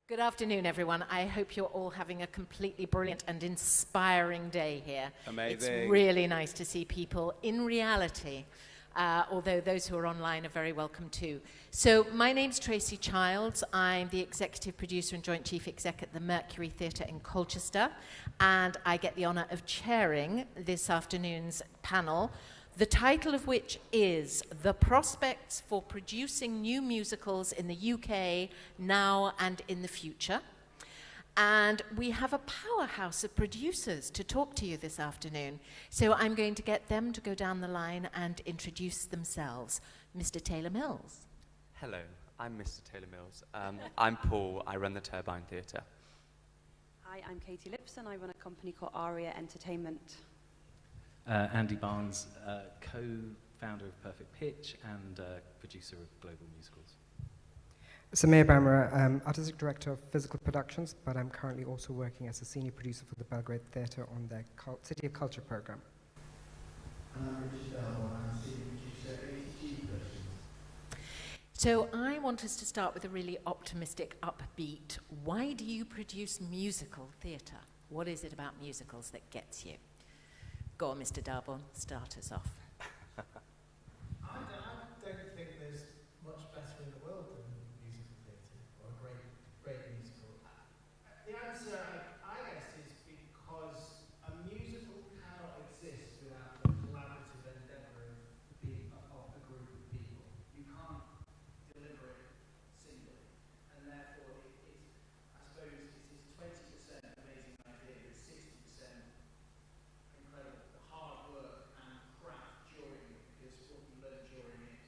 Good afternoon, everyone. I hope you're all having a completely brilliant and inspiring day here. Amazing. It's really nice to see people in reality, although those who are online are very welcome too. So my name's Tracey Childs. I'm the executive producer and joint chief exec at the Mercury Theatre in Colchester, and I get the honour of chairing this afternoon's panel, the title of which is The Prospects for Producing New Musicals in the UK Now and in the Future. And we have a powerhouse of producers to talk to you this afternoon. So I'm going to get them to go down the line and introduce themselves. Mr. Taylor Mills. Hello, I'm Mr. Taylor Mills. I'm Paul, I run the Turbine Theatre. Hi, I'm Katy Lipson. I run a company called Aria Entertainment. Andy Barnes, co-founder of Perfect Pitch and producer of global musicals. Samir Bhamra, artistic director of Phizzical Productions, but I'm currently also working as a senior producer for the Belgrade Theatre on their City of Culture programme. So I want us to start with a really optimistic, upbeat. Why do you produce musical theatre? What is it about musicals that gets you? Go on, Mr. Darbourne, start us off. I don't think there's much better in the world than musical theatre, or a great musical. The answer, I guess, is because a musical cannot exist without the collaborative endeavour of a group of people. You can't deliver it singly, and therefore I suppose it is 20% amazing idea, but 60% incredible. The hard work and craft during it, because what you learn during it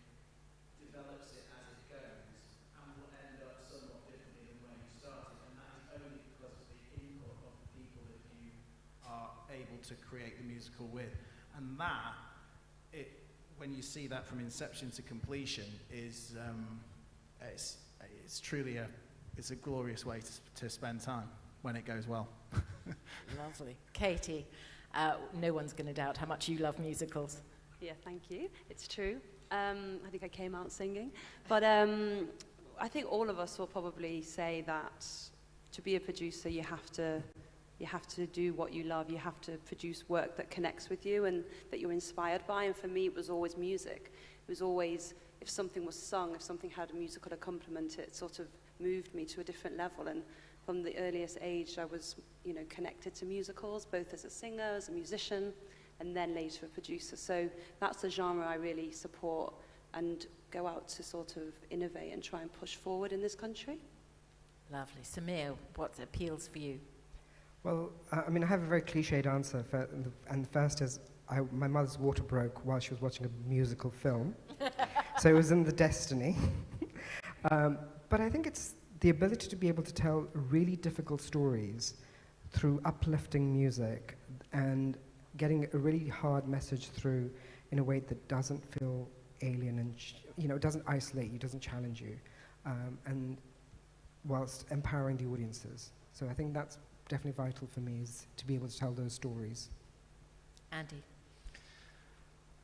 develops it as it goes and will end up somewhat differently than where you started, and that is only because of the input of the people that you are able to create the musical with. And that, when you see that from inception to completion, is it's truly a glorious way to spend time when it goes well. Lovely. Katy, no one's going to doubt how much you love musicals. Yeah, thank you. It's true. I think I came out singing. But I think all of us will probably say that to be a producer, you have to do what you love. You have to produce work that connects with you and that you're inspired by. And for me, it was always music. It was always, if something was sung, if something had a musical accompaniment, it sort of moved me to a different level. And from the earliest age, I was, connected to musicals, both as a singer, as a musician, and then later a producer. So that's the genre I really support and go out to sort of innovate and try and push forward in this country. Lovely. Samir, what appeals for you? Well, I have a very cliched answer, and the first is my mother's water broke while she was watching a musical film, so it was in the destiny. But I think it's the ability to be able to tell really difficult stories through uplifting music and getting a really hard message through in a way that doesn't feel alien and doesn't isolate you, doesn't challenge you, and whilst empowering the audiences. So I think that's definitely vital for me, is to be able to tell those stories. Andy?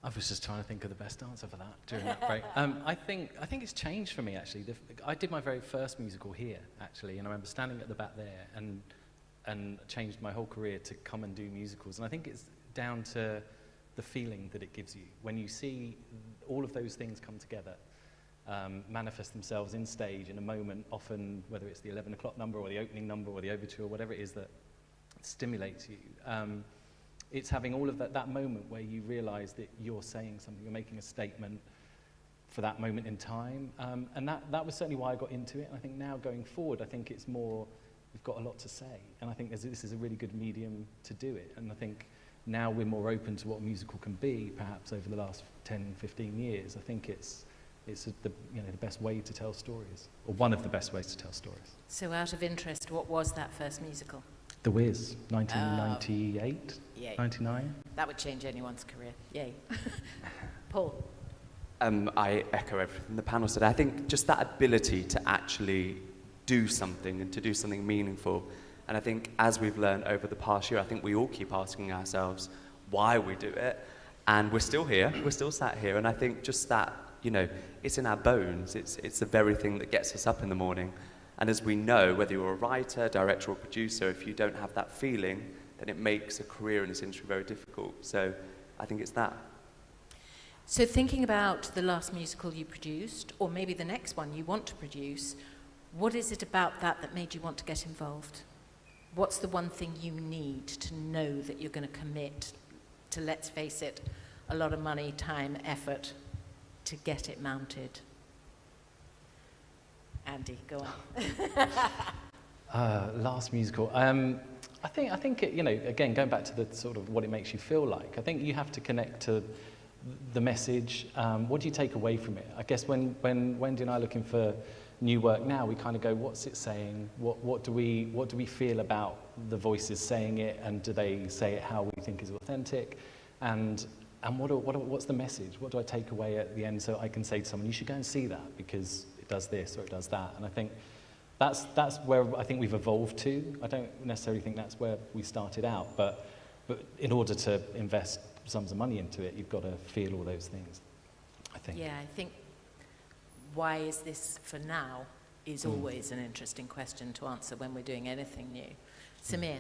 I was just trying to think of the best answer for that during that break. I think it's changed for me, actually. I did my very first musical here, actually, and I remember standing at the back there and changed my whole career to come and do musicals. And I think it's down to the feeling that it gives you when you see all of those things come together, manifest themselves in stage in a moment, often whether it's the 11 o'clock number or the opening number or the overture or whatever it is that stimulates you. It's having all of that moment where you realise that you're saying something, you're making a statement for that moment in time. And that was certainly why I got into it. And I think now going forward, I think it's more, we've got a lot to say. And I think this is a really good medium to do it. And I think now we're more open to what a musical can be, perhaps over the last 10, 15 years. I think it's the best way to tell stories, or one of the best ways to tell stories. So out of interest, what was that first musical? The Wiz, 1998, Yay. 99. That would change anyone's career. Yay. Paul? I echo everything the panel said. I think just that ability to actually do something and to do something meaningful. And I think as we've learned over the past year, I think we all keep asking ourselves why we do it. And we're still here, we're still sat here. And I think just that, it's in our bones. It's the very thing that gets us up in the morning. And as we know, whether you're a writer, director or producer, if you don't have that feeling, then it makes a career in this industry very difficult. So I think it's that. So thinking about the last musical you produced, or maybe the next one you want to produce, what is it about that that made you want to get involved? What's the one thing you need to know that you're going to commit to, let's face it, a lot of money, time, effort to get it mounted? Andy, go on. Last musical. I think it, you know, again, going back to the sort of what it makes you feel like, I think you have to connect to the message. What do you take away from it? I guess when Wendy and I are looking for new work now, we kind of go, what's it saying? What do we feel about the voices saying it, and do they say it how we think is authentic? And what's the message? What do I take away at the end so I can say to someone, you should go and see that because it does this or it does that? And I think that's where I think we've evolved to. I don't necessarily think that's where we started out, but in order to invest sums of money into it, you've got to feel all those things, I think. Yeah, I think why is this for now is always an interesting question to answer when we're doing anything new. Samir?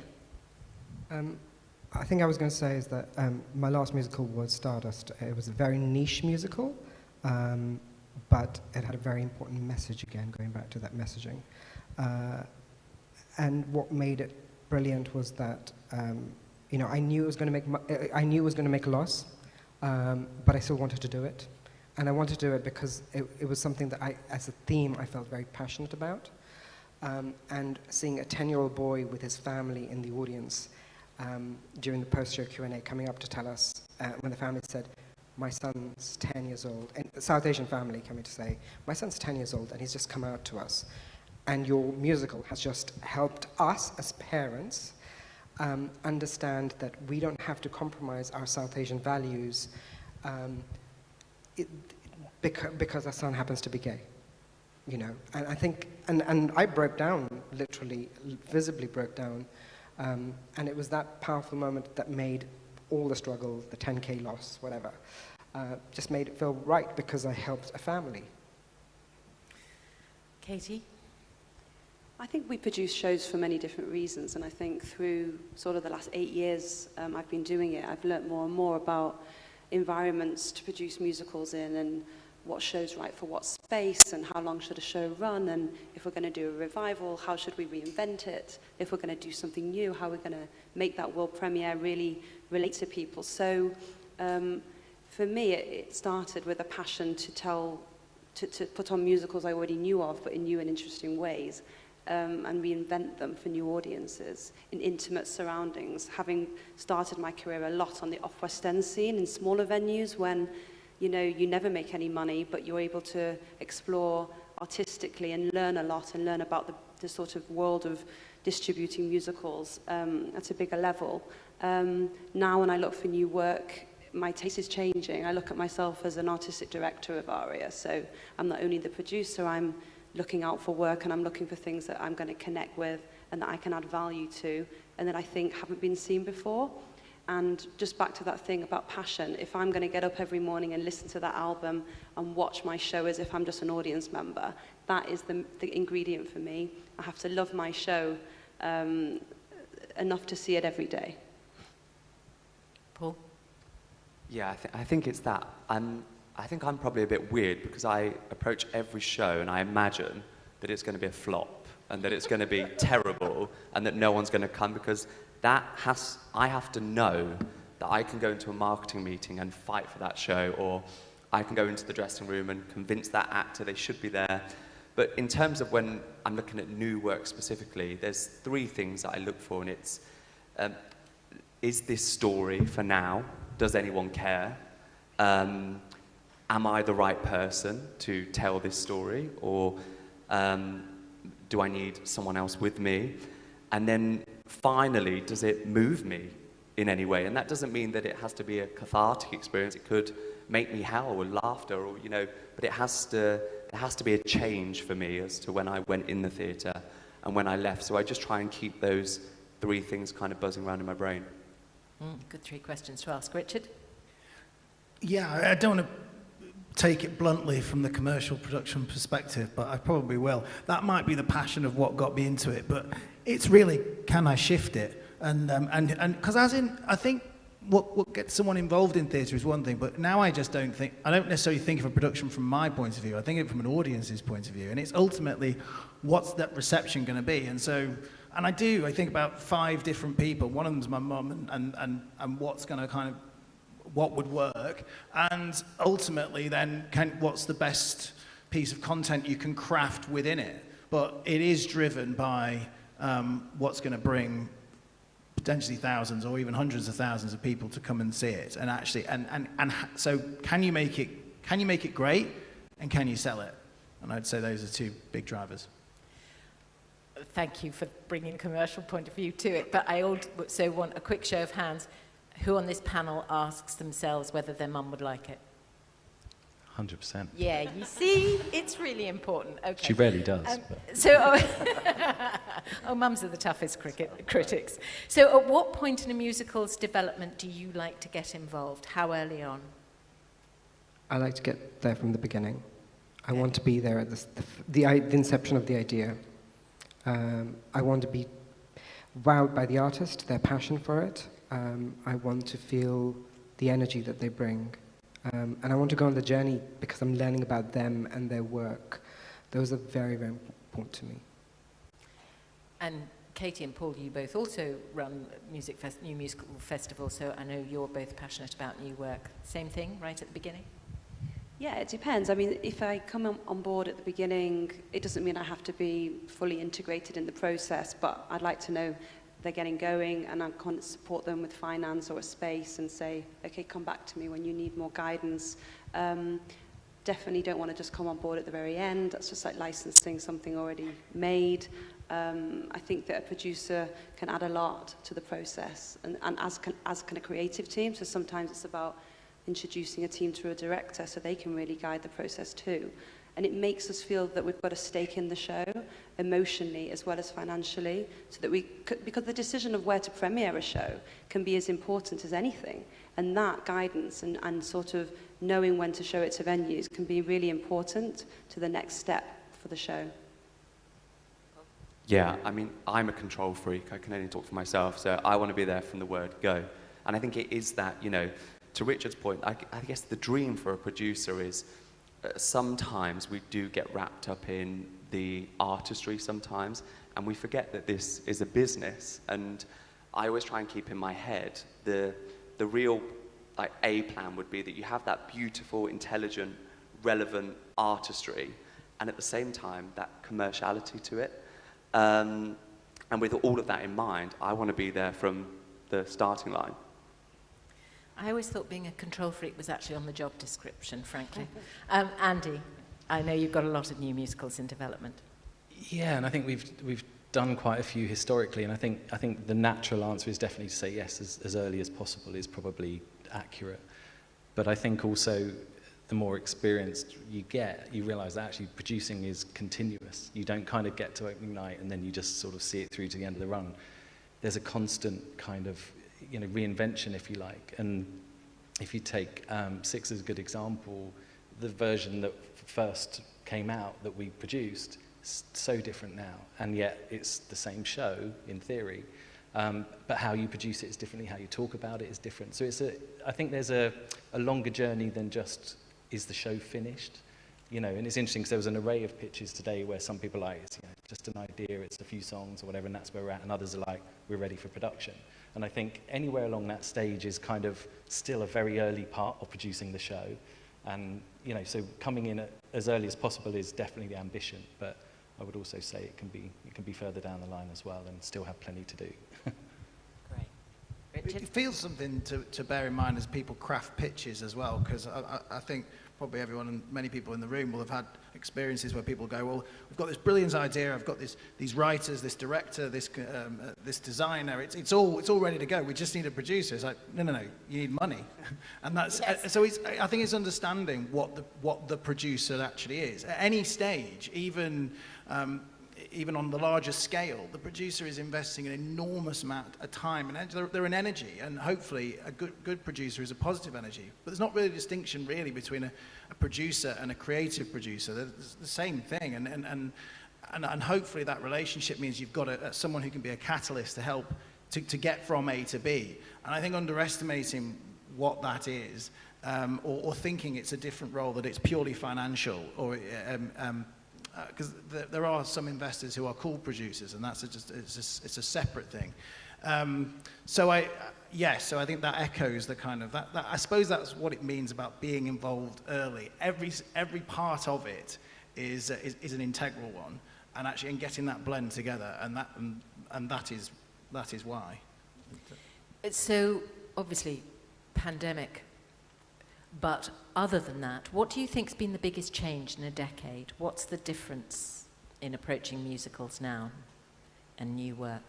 I think I was going to say is that my last musical was Stardust. It was a very niche musical, but it had a very important message again, going back to that messaging. And what made it brilliant was that, you know, I knew it was going to make a loss, but I still wanted to do it. And I wanted to do it because it was something that as a theme, I felt very passionate about. And seeing a 10-year-old boy with his family in the audience during the post-show Q&A coming up to tell us, when the family said, my son's 10 years old, and a South Asian family coming to say, my son's 10 years old and he's just come out to us. And your musical has just helped us as parents understand that we don't have to compromise our South Asian values because our son happens to be gay, you know. And I think, and I broke down, literally, visibly broke down, and it was that powerful moment that made all the struggle, the 10K loss, whatever, just made it feel right because I helped a family. Katy? I think we produce shows for many different reasons, and I think through sort of the last 8 years I've been doing it, I've learnt more and more about environments to produce musicals in, and what show's right for what space, and how long should a show run, and if we're going to do a revival, how should we reinvent it? If we're going to do something new, how we're going to make that world premiere really relate to people. So for me, it started with a passion to put on musicals I already knew of, but in new and interesting ways. And reinvent them for new audiences in intimate surroundings, having started my career a lot on the off-West End scene in smaller venues when, you know, you never make any money, but you're able to explore artistically and learn a lot and learn about the sort of world of distributing musicals at a bigger level. Now when I look for new work, my taste is changing. I look at myself as an artistic director of Aria, so I'm not only the producer, I'm looking out for work, and I'm looking for things that I'm going to connect with and that I can add value to and that I think haven't been seen before. And just back to that thing about passion, if I'm going to get up every morning and listen to that album and watch my show as if I'm just an audience member, that is the ingredient for me. I have to love my show enough to see it every day. Paul? Yeah, I think it's that. I think I'm probably a bit weird because I approach every show and I imagine that it's going to be a flop and that it's going to be terrible and that no one's going to come, because I have to know that I can go into a marketing meeting and fight for that show, or I can go into the dressing room and convince that actor they should be there. But in terms of when I'm looking at new work specifically, there's 3 things that I look for, and it's, is this story for now? Does anyone care? Am I the right person to tell this story, or do I need someone else with me? And then finally, does it move me in any way? And that doesn't mean that it has to be a cathartic experience. It could make me howl with laughter, or, you know, but there has to be a change for me as to when I went in the theatre and when I left. So I just try and keep those 3 things kind of buzzing around in my brain. Good 3 questions to ask. Richard? Yeah, I don't want to take it bluntly from the commercial production perspective, but I probably will. That might be the passion of what got me into it, but it's really, can I shift it? And because I think what gets someone involved in theatre is one thing, but now I don't necessarily think of a production from my point of view. I think of it from an audience's point of view, and it's ultimately, what's that reception going to be? And I think about 5 different people. One of them's my mum, and what's going to what would work, and ultimately then what's the best piece of content you can craft within it. But it is driven by what's going to bring potentially thousands or even hundreds of thousands of people to come and see it, and actually, so can you make it great, and can you sell it? And I'd say those are 2 big drivers. Thank you for bringing a commercial point of view to it, but I also want a quick show of hands. Who on this panel asks themselves whether their mum would like it? 100%. Yeah, you see, it's really important. Okay. She rarely does. Mums are the toughest critics. So at what point in a musical's development do you like to get involved? How early on? I like to get there from the beginning. I want to be there at the inception of the idea. I want to be wowed by the artist, their passion for it. I want to feel the energy that they bring. And I want to go on the journey because I'm learning about them and their work. Those are very, very important to me. And Katy and Paul, you both also run new musical festival, so I know you're both passionate about new work. Same thing, right at the beginning? Yeah, it depends. I mean, if I come on board at the beginning, it doesn't mean I have to be fully integrated in the process, but I'd like to know they're getting going, and I can't support them with finance or a space and say, okay, come back to me when you need more guidance. Definitely don't want to just come on board at the very end. That's just like licensing something already made. I think that a producer can add a lot to the process, and as can a creative team. So sometimes it's about introducing a team to a director so they can really guide the process too. And it makes us feel that we've got a stake in the show, emotionally as well as financially, so that because the decision of where to premiere a show can be as important as anything. And that guidance and sort of knowing when to show it to venues can be really important to the next step for the show. Yeah, I mean, I'm a control freak. I can only talk for myself, so I want to be there from the word go. And I think it is that, to Richard's point, I guess the dream for a producer is sometimes we do get wrapped up in the artistry sometimes, and we forget that this is a business. And I always try and keep in my head the real A plan would be that you have that beautiful, intelligent, relevant artistry, and at the same time that commerciality to it. And with all of that in mind, I want to be there from the starting line. I always thought being a control freak was actually on the job description, frankly. Andy, I know you've got a lot of new musicals in development. Yeah, and I think we've done quite a few historically, and I think the natural answer is definitely to say yes as early as possible is probably accurate. But I think also the more experienced you get, you realise that actually producing is continuous. You don't kind of get to opening night and then you just sort of see it through to the end of the run. There's a constant kind of reinvention, if you like. And if you take Six as a good example, the version that first came out that we produced is so different now, and yet it's the same show in theory, but how you produce it is differently, how you talk about it is different. So I think there's a longer journey than just, is the show finished? And it's interesting because there was an array of pitches today where some people are like, it's just an idea, it's a few songs or whatever, and that's where we're at, and others are like, we're ready for production. And I think anywhere along that stage is kind of still a very early part of producing the show. And, so coming in as early as possible is definitely the ambition, but I would also say it can be further down the line as well and still have plenty to do. Great. Richard? It feels something to bear in mind as people craft pitches as well, because I think probably everyone and many people in the room will have had experiences where people go, well, we've got this brilliant idea, I've got these writers, this director, this designer, it's all ready to go, we just need a producer. It's like, no, you need money. And that's, yes. So I think it's understanding what the producer actually is. At any stage, even even on the larger scale, the producer is investing an enormous amount of time and they're an energy, and hopefully a good producer is a positive energy. But there's not really a distinction really between a producer and a creative producer. They're the same thing, and hopefully that relationship means you've got someone who can be a catalyst to help to get from A to B. And I think underestimating what that is, or thinking it's a different role, that it's purely financial, or because there are some investors who are cool producers, and it's a separate thing. So I think that echoes the kind of that I suppose that's what it means about being involved early. Every part of it is an integral one, and getting that blend together, and that is why. So obviously, pandemic. But other than that, what do you think's been the biggest change in a decade? What's the difference in approaching musicals now and new work?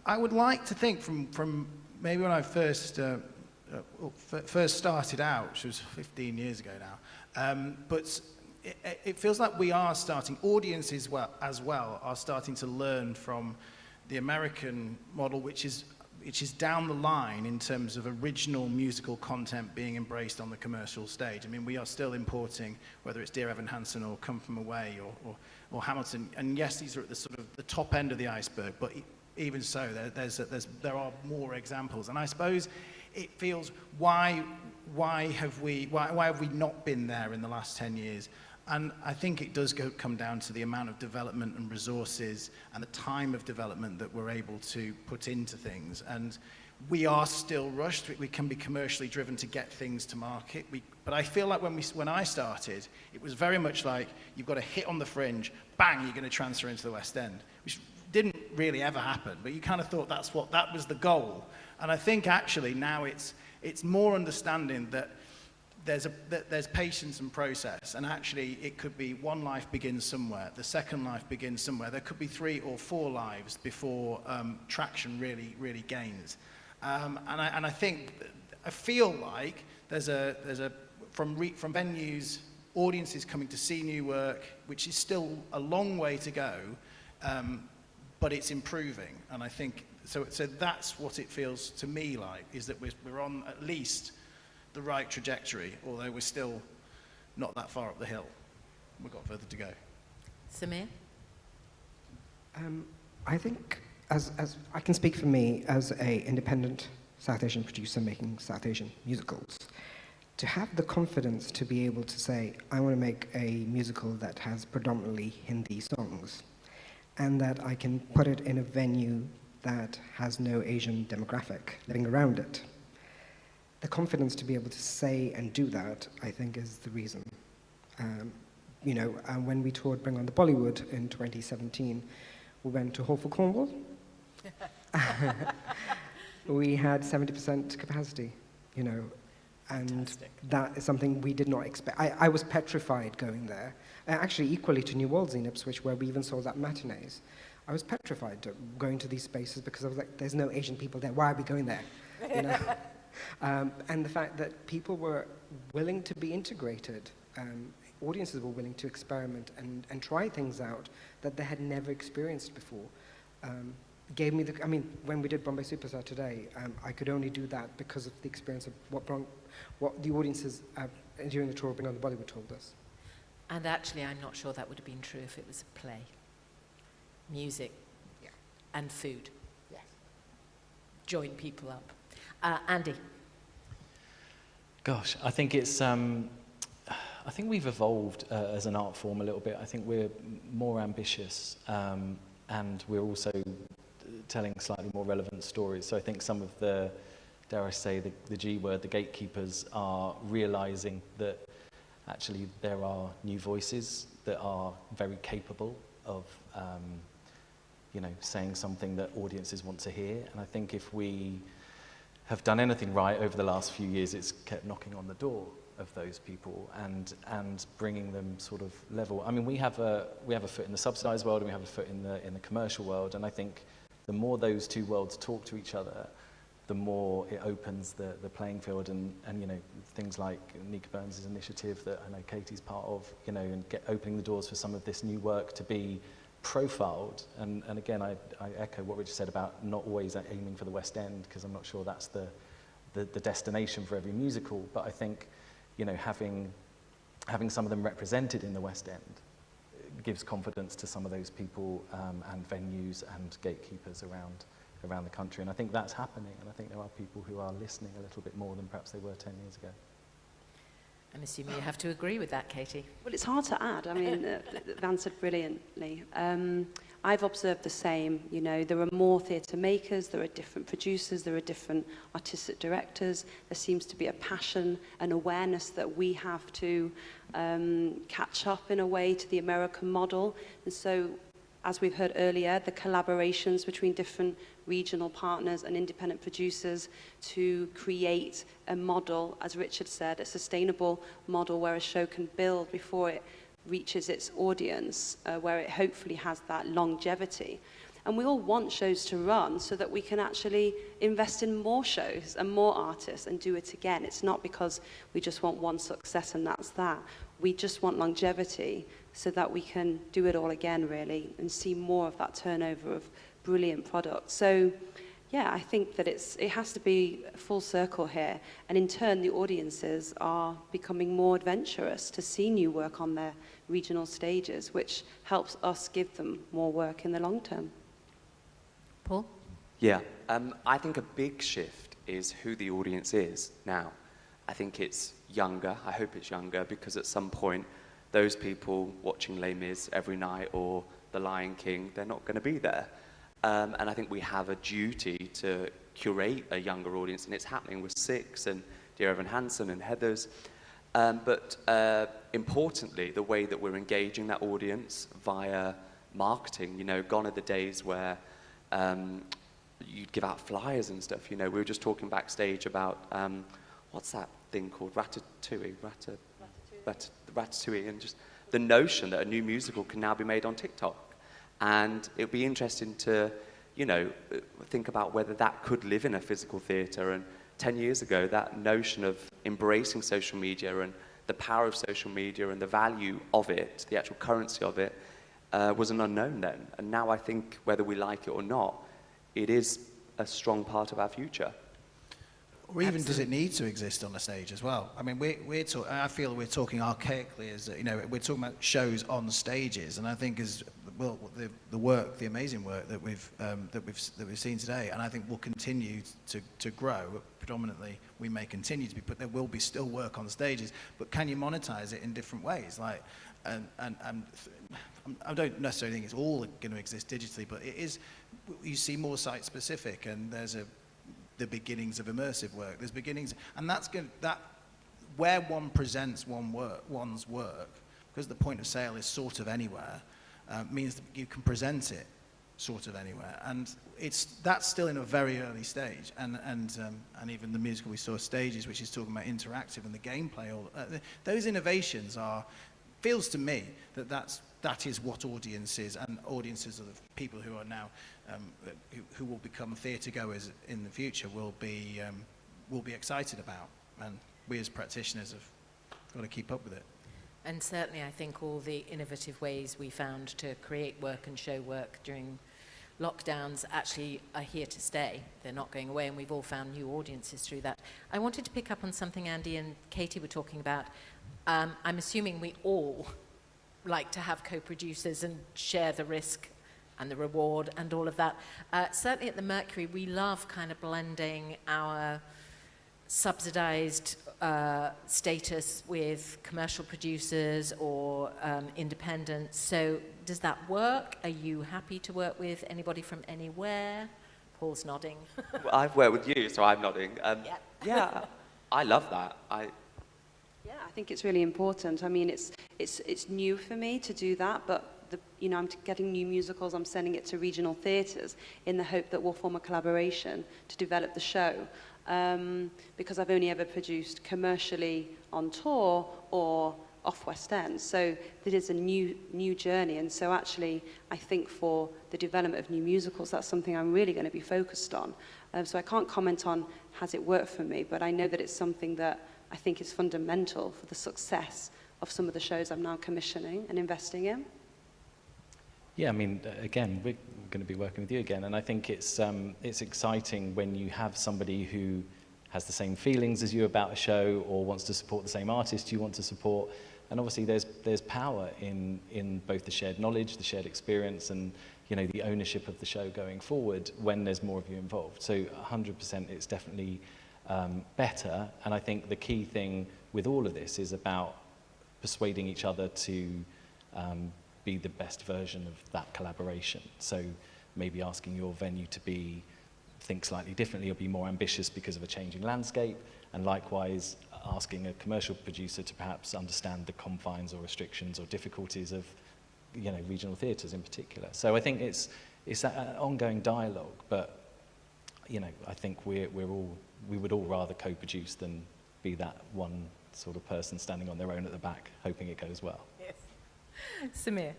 I would like to think from maybe when I first started out, which was 15 years ago now, but it feels like we are starting, audiences as well are starting to learn from the American model, which is down the line in terms of original musical content being embraced on the commercial stage. I mean, we are still importing, whether it's Dear Evan Hansen or Come From Away or Hamilton, and yes, these are at the sort of the top end of the iceberg, but even so, there are more examples. And I suppose it feels, why have we not been there in the last 10 years? And I think it does come down to the amount of development and resources and the time of development that we're able to put into things. And we are still rushed. We can be commercially driven to get things to market. But I feel like when I started, it was very much like you've got a hit on the fringe, bang, you're going to transfer into the West End, which didn't really ever happen. But you kind of thought that was the goal. And I think actually now it's more understanding that there's patience and process, and actually it could be one life begins somewhere, the second life begins somewhere. There could be 3 or 4 lives before traction really gains. And I feel like there's from venues, audiences coming to see new work, which is still a long way to go, but it's improving. And I think so that's what it feels to me like, is that we're on at least the right trajectory, although we're still not that far up the hill. We've got further to go. Samir? I think, as I can speak for me as an independent South Asian producer making South Asian musicals, to have the confidence to be able to say, I want to make a musical that has predominantly Hindi songs, and that I can put it in a venue that has no Asian demographic living around it. The confidence to be able to say and do that, I think, is the reason. When we toured Bring On the Bollywood in 2017, we went to Hawthorne, Cornwall. We had 70% capacity, and Fantastic. That is something we did not expect. I was petrified going there. Actually, equally to New Wolsey in Ipswich, where we even sold out matinees. I was petrified going to these spaces because I was like, there's no Asian people there. Why are we going there? And the fact that people were willing to be integrated, audiences were willing to experiment and try things out that they had never experienced before, gave me when we did Bombay Superstar today, I could only do that because of the experience of what the audiences during the tour of Bring On the Bollywood told us. And actually, I'm not sure that would have been true if it was a play. Music and food. Yes. Join people up. Andy? Gosh, I think it's. I think we've evolved as an art form a little bit. I think we're more ambitious, and we're also telling slightly more relevant stories. So I think some of the, dare I say, the G word, the gatekeepers are realizing that actually there are new voices that are very capable of, saying something that audiences want to hear. And I think if we have done anything right over the last few years, it's kept knocking on the door of those people and bringing them sort of level. I mean, we have a foot in the subsidised world and we have a foot in the commercial world, and I think the more those two worlds talk to each other, the more it opens the playing field, and you know, things like Nika Burns' initiative that I know Katie's part of, you know, and opening the doors for some of this new work to be profiled. And again, I echo what Richard said about not always aiming for the West End, because I'm not sure that's the destination for every musical, but I think, you know, having some of them represented in the West End gives confidence to some of those people and venues and gatekeepers around the country. And I think that's happening, and I think there are people who are listening a little bit more than perhaps they were 10 years ago. I'm assuming you have to agree with that, Katie. Well, it's hard to add. I mean, they've answered brilliantly. I've observed the same. You know, there are more theatre makers, there are different producers, there are different artistic directors. There seems to be a passion and awareness that we have to catch up in a way to the American model. And so, as we've heard earlier, the collaborations between different regional partners and independent producers to create a model, as Richard said, a sustainable model where a show can build before it reaches its audience, where it hopefully has that longevity. And we all want shows to run so that we can actually invest in more shows and more artists and do it again. It's not because we just want one success and that's that. We just want longevity so that we can do it all again, really, and see more of that turnover of brilliant products. So, yeah, I think that it has to be full circle here. And in turn, the audiences are becoming more adventurous to see new work on their regional stages, which helps us give them more work in the long term. Paul? Yeah, I think a big shift is who the audience is now. I think it's younger. I hope it's younger, because at some point, those people watching Les Mis every night or The Lion King, they're not going to be there. And I think we have a duty to curate a younger audience, and it's happening with Six and Dear Evan Hansen and Heathers. But importantly, the way that we're engaging that audience via marketing, you know, gone are the days where you'd give out flyers and stuff. You know, we were just talking backstage about, what's that thing called? Ratatouille, and just the notion that a new musical can now be made on TikTok. And it'd be interesting to, you know, think about whether that could live in a physical theatre. And 10 years ago, that notion of embracing social media and the power of social media and the value of it, the actual currency of it, was an unknown then. And now I think, whether we like it or not, it is a strong part of our future. Or even does it need to exist on a stage as well? I mean, I feel we're talking archaically, as you know, we're talking about shows on stages, and I think as well the amazing work that we've seen today, and I think will continue to grow. Predominantly, we may continue to be, but there will be still work on stages. But can you monetize it in different ways? Like, and I don't necessarily think it's all going to exist digitally, but it is. You see more site specific, and there's the beginnings of immersive work. There's beginnings, and that where one presents one's work, because the point of sale is sort of anywhere, means that you can present it sort of anywhere, and that's still in a very early stage. And even the musical we saw, Stages, which is talking about interactive and the gameplay, those innovations feels to me that is what audiences are the people who are now who will become theatre goers in the future will be excited about, and we as practitioners have got to keep up with it. And certainly I think all the innovative ways we found to create work and show work during lockdowns actually are here to stay. They're not going away, and we've all found new audiences through that. I wanted to pick up on something Andy and Katie were talking about. I'm assuming we all like to have co-producers and share the risk and the reward and all of that. Certainly at the Mercury, we love kind of blending our subsidized status with commercial producers or independents. So does that work? Are you happy to work with anybody from anywhere? Paul's nodding. Well, I've worked with you, so I'm nodding. Yeah, I love that. Yeah, I think it's really important. I mean, it's new for me to do that, but I'm getting new musicals. I'm sending it to regional theatres in the hope that we'll form a collaboration to develop the show. Because I've only ever produced commercially on tour or off West End. So it is a new journey. And so actually, I think for the development of new musicals, that's something I'm really going to be focused on. So I can't comment on has it worked for me, but I know that it's something that I think is fundamental for the success of some of the shows I'm now commissioning and investing in. Yeah, I mean, again, we're going to be working with you again, and I think it's exciting when you have somebody who has the same feelings as you about a show or wants to support the same artist you want to support. And obviously there's power in both the shared knowledge, the shared experience, and the ownership of the show going forward when there's more of you involved. So 100% it's definitely better. And I think the key thing with all of this is about persuading each other to be the best version of that collaboration. So maybe asking your venue to think slightly differently or be more ambitious because of a changing landscape, and likewise asking a commercial producer to perhaps understand the confines or restrictions or difficulties of regional theatres in particular. So I think it's an ongoing dialogue, but I think we would all rather co-produce than be that one sort of person standing on their own at the back hoping it goes well. Yes. Samir.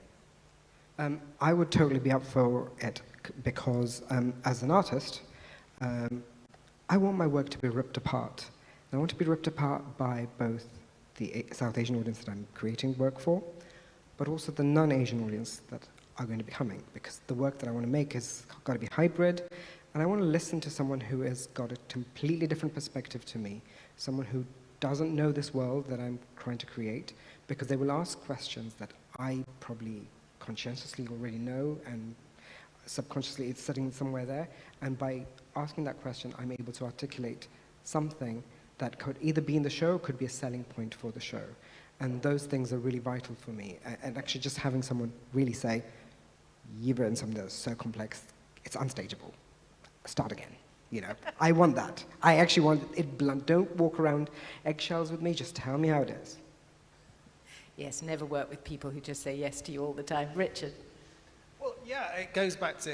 I would totally be up for it because as an artist, I want my work to be ripped apart. I want to be ripped apart by both the South Asian audience that I'm creating work for, but also the non-Asian audience that are going to be coming, because the work that I want to make has got to be hybrid, and I want to listen to someone who has got a completely different perspective to me, someone who doesn't know this world that I'm trying to create, because they will ask questions that I probably conscientiously already know, and subconsciously it's sitting somewhere there, and by asking that question, I'm able to articulate something that could either be in the show or could be a selling point for the show. And those things are really vital for me. And actually just having someone really say, you've written something that's so complex, it's unstageable. Start again. I want that. I actually want it blunt. Don't walk around eggshells with me, just tell me how it is. Yes, never work with people who just say yes to you all the time. Richard. Well, yeah, it goes back to,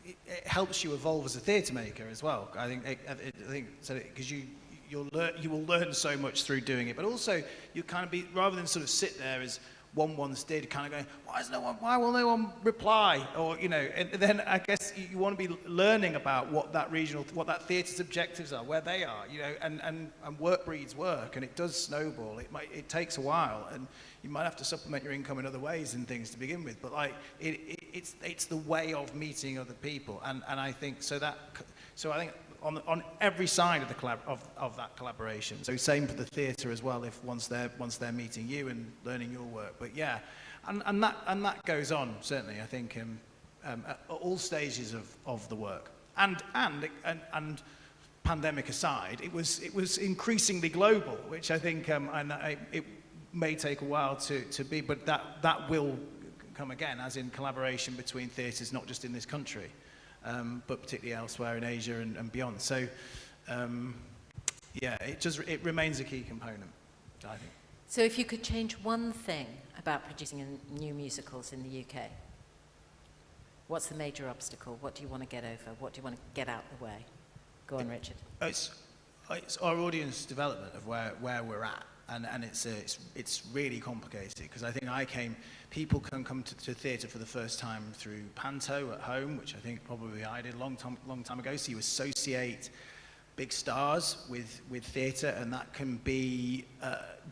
it helps you evolve as a theatre maker as well. I think so, because you will learn so much through doing it, but also you kind of be, rather than sort of sit there as one once did, kind of going, why will no one reply? Or, and then I guess you want to be learning about what that theatre's objectives are, where they are, and work breeds work, and it does snowball. It takes a while, and you might have to supplement your income in other ways and things to begin with, but it's the way of meeting other people, and I think I think on every side of that collaboration. So same for the theatre as well. If once they're meeting you and learning your work, but yeah, and that goes on certainly. I think at all stages of the work, and pandemic aside, it was increasingly global, which I think it may take a while to be, but that will come again, as in collaboration between theatres, not just in this country. But particularly elsewhere in Asia and beyond. So, yeah, it remains a key component, I think. So if you could change one thing about producing new musicals in the UK, what's the major obstacle? What do you want to get over? What do you want to get out of the way? Go on, Richard. It's our audience development of where we're at. And it's really complicated, because I think people can come to theatre for the first time through Panto at home, which I think probably I did a long time ago. So you associate big stars with theatre, and that can be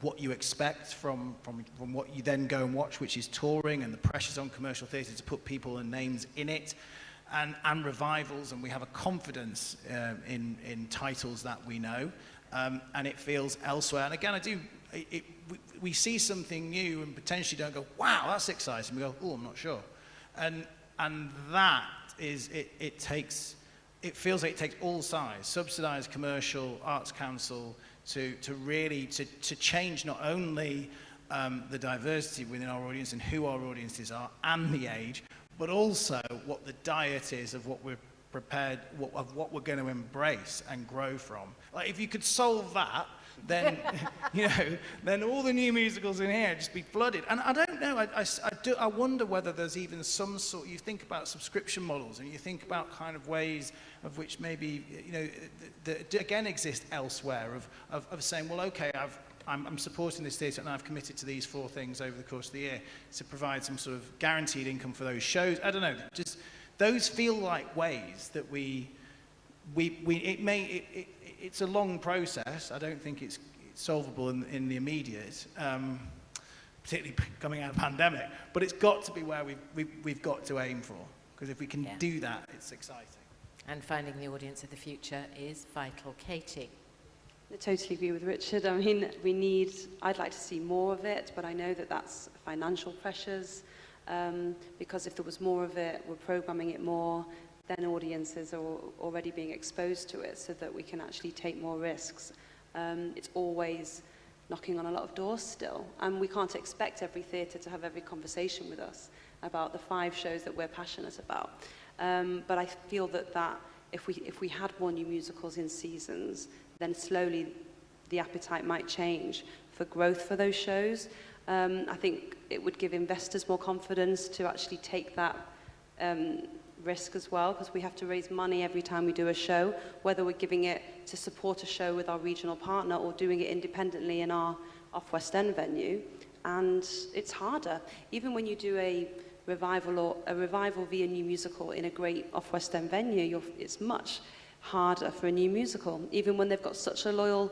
what you expect from what you then go and watch, which is touring, and the pressures on commercial theatre to put people and names in it, and revivals, and we have a confidence in titles that we know. And it feels elsewhere. And again, we see something new and potentially don't go, wow, that's exciting. We go, oh, I'm not sure. And that is, it feels like it takes all sides, subsidised, commercial, arts council, to really change not only the diversity within our audience and who our audiences are and the age, but also what the diet is of what we're prepared, of what we're going to embrace and grow from. Like, if you could solve that, then then all the new musicals in here would just be flooded. And I don't know, I wonder whether there's even some sort, you think about subscription models, and you think about kind of ways of which maybe, that again exist elsewhere, of saying, well, okay, I'm supporting this theatre and I've committed to these 4 things over the course of the year to provide some sort of guaranteed income for those shows. I don't know, just those feel like ways that it's a long process. I don't think it's solvable in the immediate, particularly coming out of the pandemic, but it's got to be where we've got to aim for, because if we can do that, it's exciting. And finding the audience of the future is vital. Katy? I totally agree with Richard. I mean, I'd like to see more of it, but I know that that's financial pressures, because if there was more of it, we're programming it more, then audiences are already being exposed to it so that we can actually take more risks. It's always knocking on a lot of doors still, and we can't expect every theatre to have every conversation with us about the 5 shows that we're passionate about. But I feel that if we had more new musicals in seasons, then slowly the appetite might change for growth for those shows. I think it would give investors more confidence to actually take that risk as well, because we have to raise money every time we do a show, whether we're giving it to support a show with our regional partner or doing it independently in our off-West End venue. And it's harder. Even when you do a revival via new musical in a great off-West End venue, it's much harder for a new musical, even when they've got such a loyal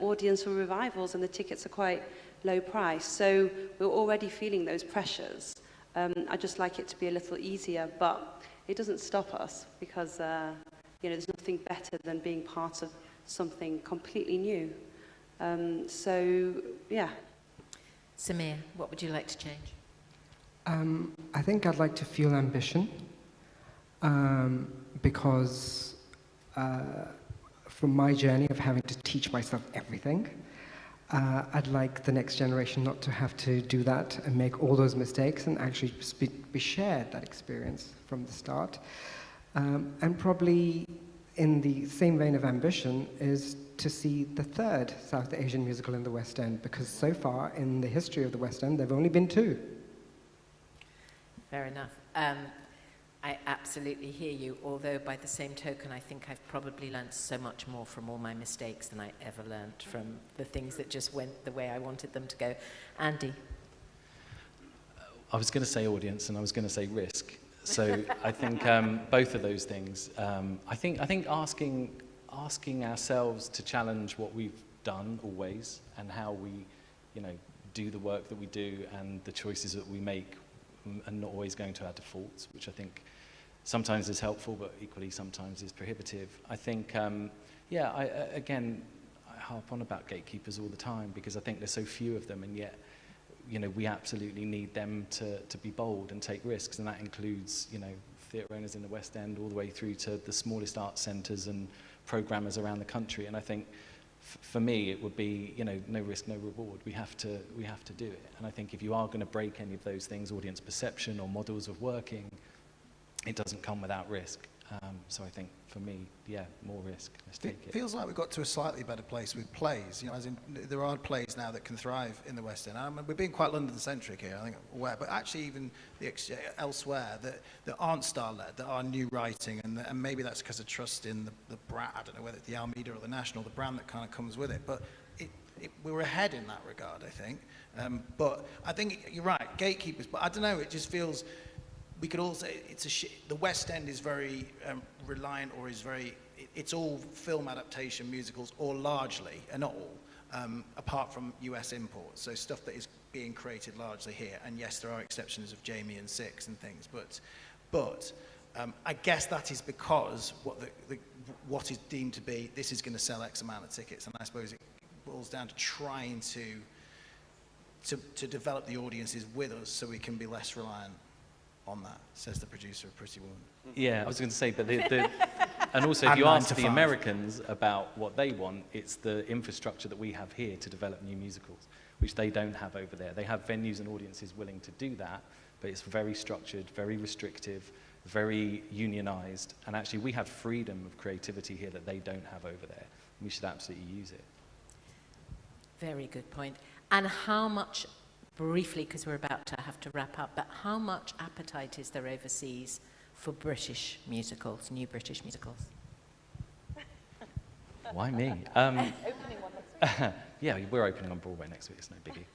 audience for revivals and the tickets are quite low price. So we're already feeling those pressures. I'd just like it to be a little easier, but it doesn't stop us, because there's nothing better than being part of something completely new. So, yeah. Samir, what would you like to change? I think I'd like to feel ambition, because from my journey of having to teach myself everything, I'd like the next generation not to have to do that and make all those mistakes, and actually be shared that experience from the start. And probably in the same vein of ambition is to see the 3rd South Asian musical in the West End, because so far in the history of the West End, there have only been 2. Fair enough. I absolutely hear you, although by the same token, I think I've probably learned so much more from all my mistakes than I ever learned from the things that just went the way I wanted them to go. Andy? I was going to say audience, and I was going to say risk. So I think both of those things. I think asking ourselves to challenge what we've done always, and how we, do the work that we do, and the choices that we make, and not always going to our defaults, which I think sometimes is helpful, but equally sometimes is prohibitive. I think, I harp on about gatekeepers all the time, because I think there's so few of them, and yet, we absolutely need them to be bold and take risks, and that includes, theatre owners in the West End all the way through to the smallest art centres and programmers around the country. And I think, for me, it would be, no risk, no reward. We have to do it. And I think if you are going to break any of those things, audience perception or models of working, it doesn't come without risk. So I think, for me, more risk. Let's take it. It feels like we've got to a slightly better place with plays. As in, there are plays now that can thrive in the West End. We're being quite London-centric here, I think, but actually even elsewhere that aren't star-led, that are new writing, and maybe that's because of trust in the brand. I don't know whether it's the Almeida or the National, the brand that kind of comes with it. But we're ahead in that regard, I think. But I think you're right, gatekeepers. But I don't know, it just feels. We could also, the West End is very reliant, or is very, it's all film adaptation musicals, or largely, and not all, apart from US imports. So stuff that is being created largely here. And yes, there are exceptions of Jamie and Six and things, but I guess that is because what is deemed to be, this is going to sell X amount of tickets. And I suppose it boils down to trying to develop the audiences with us so we can be less reliant on that, says the producer of Pretty Woman. Yeah, I was going to say, but and also if you ask the Americans about what they want, it's the infrastructure that we have here to develop new musicals, which they don't have over there. They have venues and audiences willing to do that, but it's very structured, very restrictive, very unionized, and actually we have freedom of creativity here that they don't have over there. We should absolutely use it. Very good point. And how much, briefly, because we're about to have to wrap up, but how much appetite is there overseas for British musicals, new British musicals? Why me? Opening one next Yeah, we're opening on Broadway next week, it's no biggie.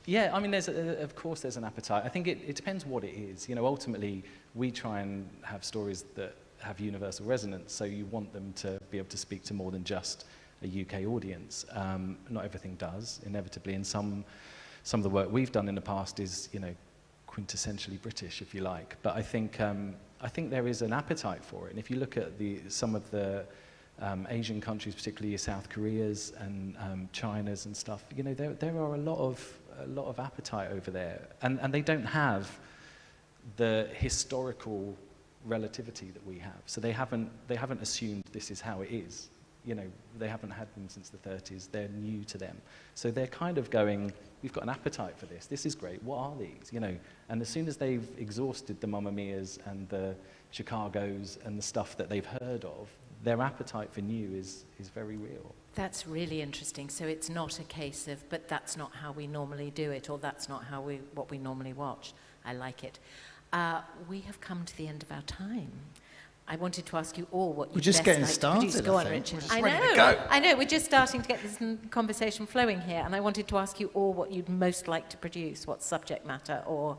Yeah, I mean, of course there's an appetite. I think it depends what it is. You know, ultimately, we try and have stories that have universal resonance, so you want them to be able to speak to more than just a UK audience. Not everything does, inevitably, and some of the work we've done in the past is, you know, quintessentially British, if you like. But I think there is an appetite for it. And if you look at some of the Asian countries, particularly South Korea's and China's and stuff, you know, there are a lot of appetite over there, and they don't have the historical relativity that we have. So they haven't assumed this is how it is. You know, they haven't had them since the 30s. They're new to them. So they're kind of going, we've got an appetite for this. This is great. What are these? You know, and as soon as they've exhausted the Mamma Mias and the Chicagos and the stuff that they've heard of, their appetite for new is very real. That's really interesting. So it's not a case of, but that's not how we normally do it, or that's not what we normally watch. I like it. We have come to the end of our time. I wanted to ask you all what you'd just best getting like started, to produce. Go on, I think. Richard. We're just ready to go. I know. We're just starting to get this conversation flowing here, and I wanted to ask you all what you'd most like to produce, what subject matter or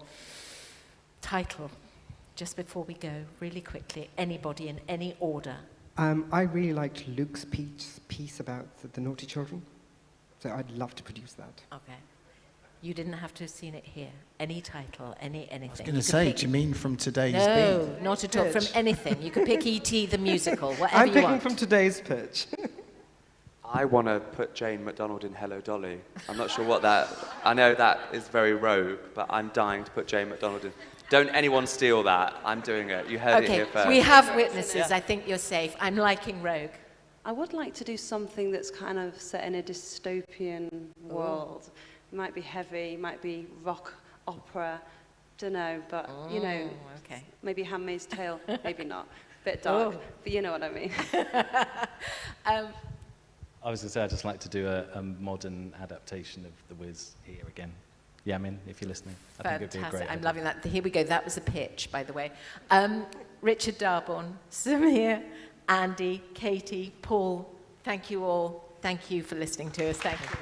title. Just before we go, really quickly, anybody in any order. I really liked Luke's piece about the naughty children, so I'd love to produce that. Okay. You didn't have to have seen it here. Any title, anything. I was going to say, do you mean from today's No, beat? not at all. From anything. You could pick E.T. the musical, whatever I'm you picking want. from today's pitch. I want to put Jane McDonald in Hello Dolly. I'm not sure what that... I know that is very rogue, but I'm dying to put Jane McDonald in. Don't anyone steal that. I'm doing it. You heard it here first. We have witnesses. I think you're safe. I'm liking Rogue. I would like to do something that's kind of set in a dystopian world. It might be heavy, might be rock opera, don't know, but you know, okay. Maybe Handmaid's Tale, maybe not. Bit dark, but you know what I mean. I was going to say, I'd just like to do a modern adaptation of The Wiz here again. Yamin, if you're listening. I think it'd be a great I'm idea. loving that. Here we go. That was a pitch, by the way. Richard Darbourne, Samir, Andy, Katy, Paul, thank you all. Thank you for listening to us. Thank you.